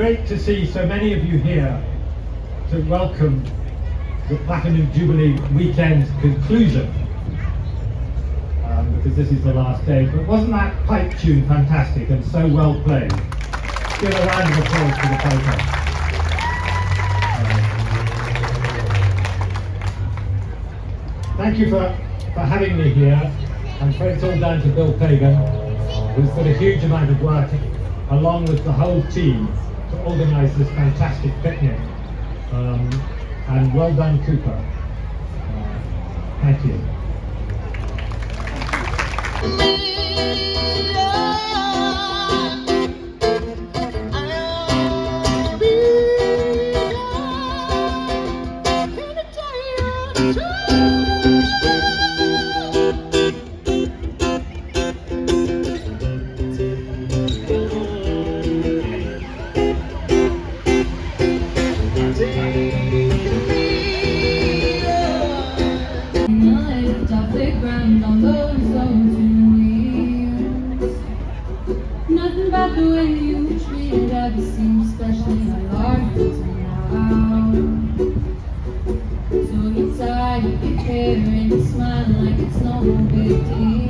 great to see so many of you here to welcome the Platinum Jubilee weekend conclusion, because this is the last day. But wasn't that pipe tune fantastic and so well played? Give a round of applause for the piper. Thank you for having me here. I'm afraid it's all down to Bill Pagan, who's put a huge amount of work along with the whole team to organise this fantastic picnic. And well done, Cupar. Thank you. Nothing about the way you treated ever seemed especially hard to now. So you're tired, you're caring, you smile like it's no big deal.